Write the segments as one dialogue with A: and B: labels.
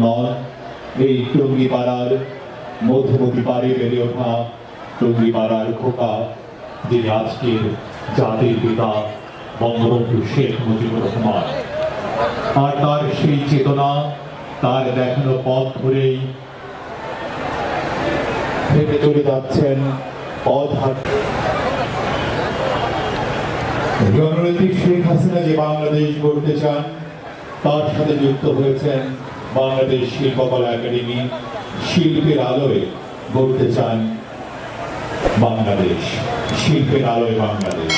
A: নন। এই টুঙ্গিপাড়ার মধুমতি পাড়ে বেড়ে ওঠা টুঙ্গিপাড়ার খোকা, যিনি আজকের জাতির পিতা বঙ্গবন্ধু শেখ মুজিবুর রহমান। আর তার সেই চেতনা, তার দেখানো পথ ধরেই হেঁটে চলে যাচ্ছেন পথ জননেত্রী শেখ হাসিনা যে বাংলাদেশ গড়তে চান, তার সাথে যুক্ত হয়েছেন বাংলাদেশ শিল্পকলা একাডেমি। শিল্পের আলোয় গড়তে চান বাংলাদেশ, শিল্পের আলোয় বাংলাদেশ।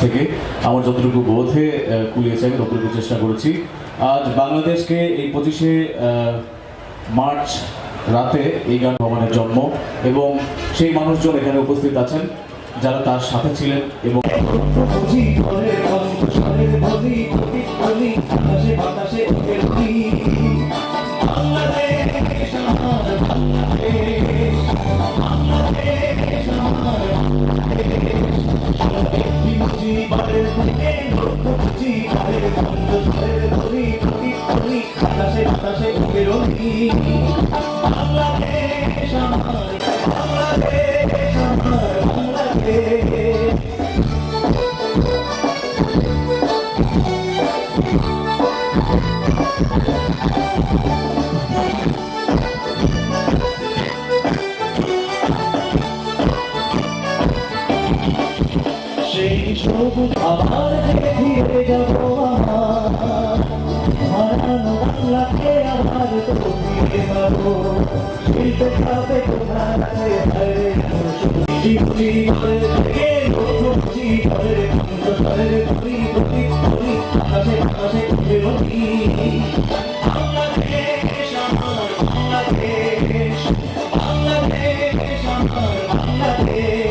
B: থেকে আমার যতটুকু বোধে কুলিয়েছে আমি ততটুকু চেষ্টা করেছি। আজ বাংলাদেশকে এই 25শে মার্চ রাতে এই গান ভবনের জন্ম, এবং সেই মানুষজন এখানে উপস্থিত আছেন যারা তার সাথে ছিলেন। এবং
C: Bangladesh, সেই সবুজ আবার যে ফিরে যাবো আমার হারানো বাংলাকে আবার তো ফিরে পাবো ফিরতে পাবে তোমার জীবনী থেকে বুঝি ঘরের ঘরের ঘুরি ঘুরি ঘুরি আকাশে আকাশে ঘুরি বাংলাদেশ আমার বাংলাদেশ বাংলাদেশ আমার বাংলাদেশ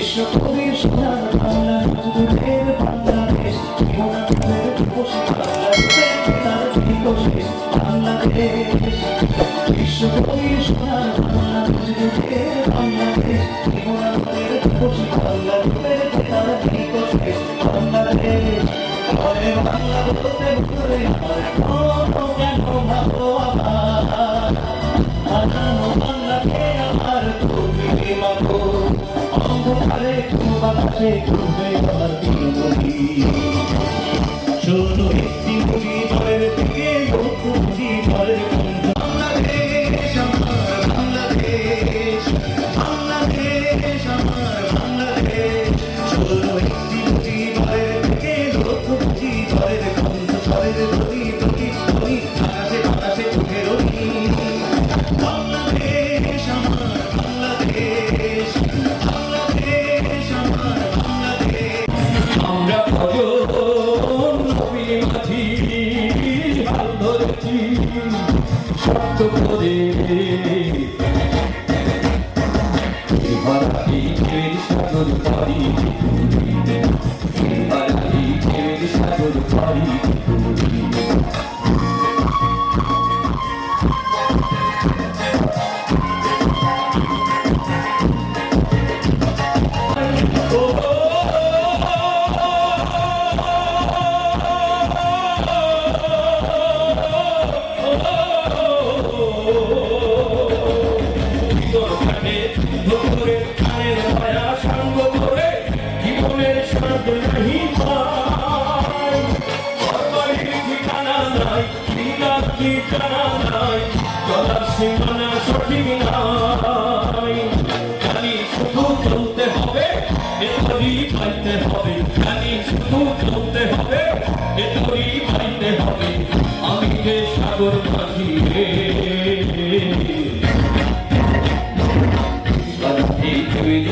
C: বিশ্বকবির সোনার বাংলা নজরুলের বাংলাদেশ জীবনানন্দের রূপসী বাংলাদেশের তার বিকশিত বাংলাদেশ বিশ্বকবির সোনার বাংলা নজরুলের বাংলাদেশ জীবনানন্দের রূপসী বাংলাদেশের তার বিকশিত বাংলাদেশ ঘরে বাংলা বলতে ভুলে আমার কেন ভাবো আবার হারানো বাংলাকে আমার তুমি মাগো অন্ধকারে বাতাসে ঘুরবে আমার দিনগুলি শোনো একটি বুঝি ঘরের থেকে লক্ষ্য বুঝি ঘরের বাংলাদেশ আমার বাংলাদেশ বাংলাদেশ আমার বাংলাদেশ শোনো একটি বুঝি ঘরের থেকে লক্ষ্য বুঝি ঘরের গন্ধ ঘরের ধরি ধরি ধরি আকাশে বাতাসে চোখে রবি বাংলাদেশ আমার বাংলাদেশ বাংলাদেশ আমার বাংলাদেশ আমরা ভজন নবী মাঝি হাল ধরেছি সত্য করে বারাহি খেল সাগর পারি বারাহি খেল সাগর পারি সীমানা সঠিক নাই জানি শুধু চলতে হবে এতই পাইতে হবে জানি শুধু চলতে হবে এতই পাইতে হবে আমি যে সাগর মাঝি রে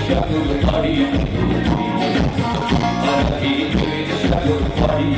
C: সাগর পাড়ি সাগর পাড়ি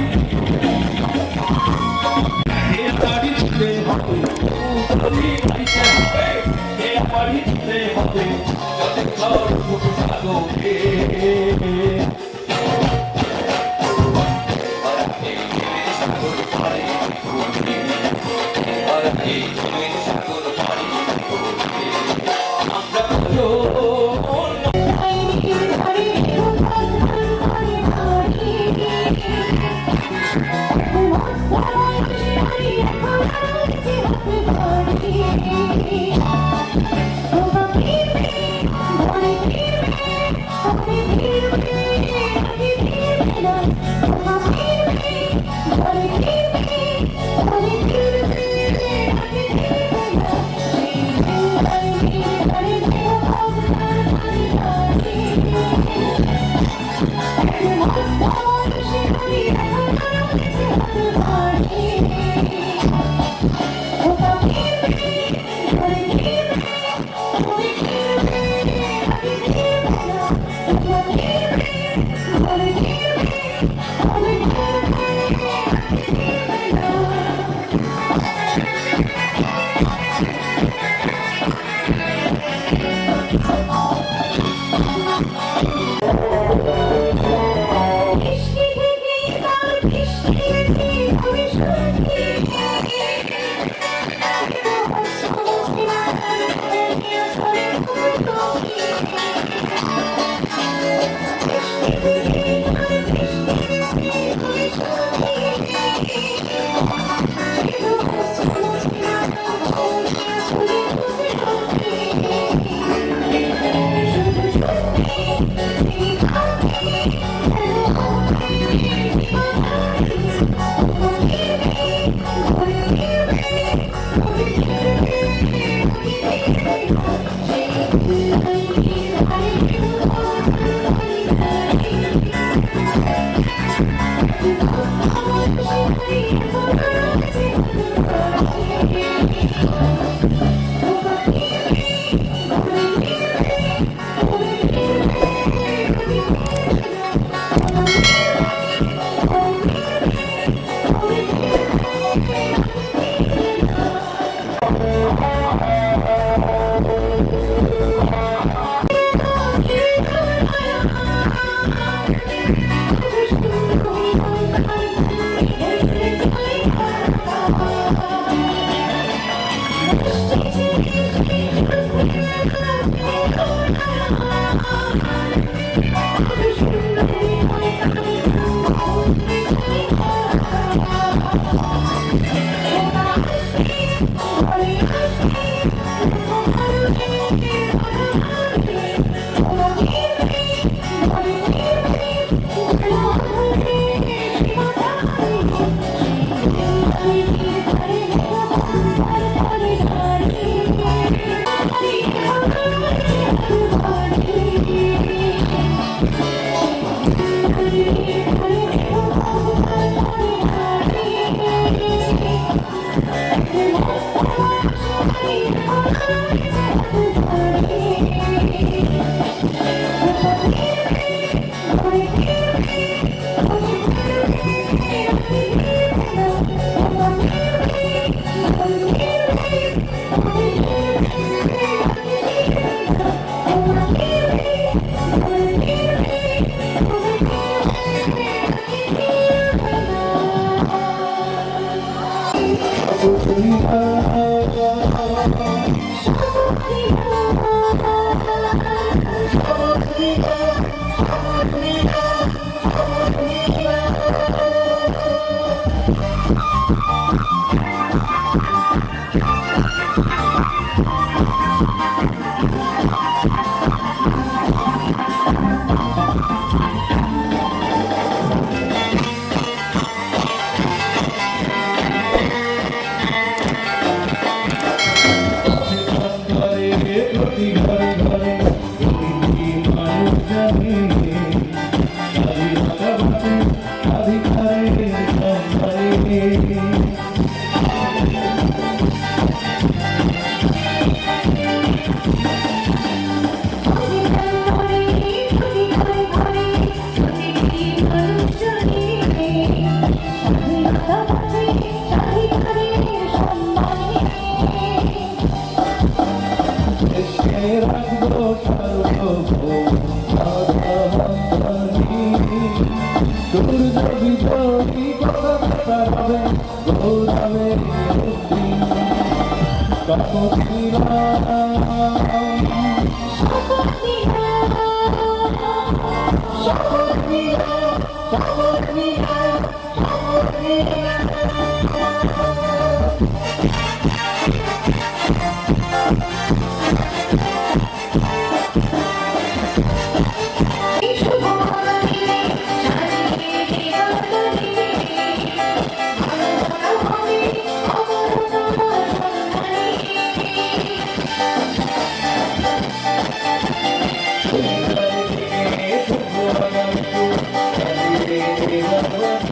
D: বৃষ্টি থেকে তার বৃষ্টি আমি শুনি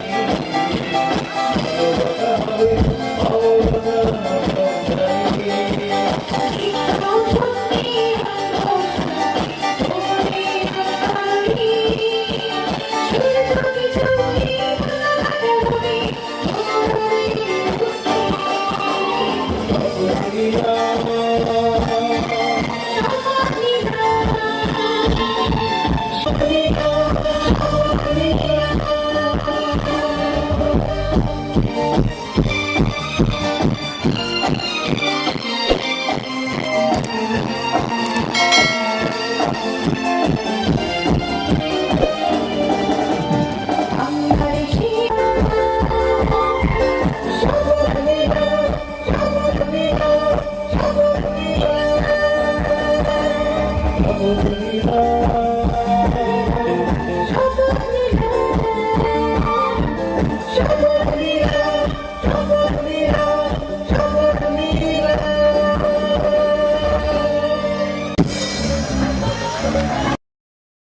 C: Thank you.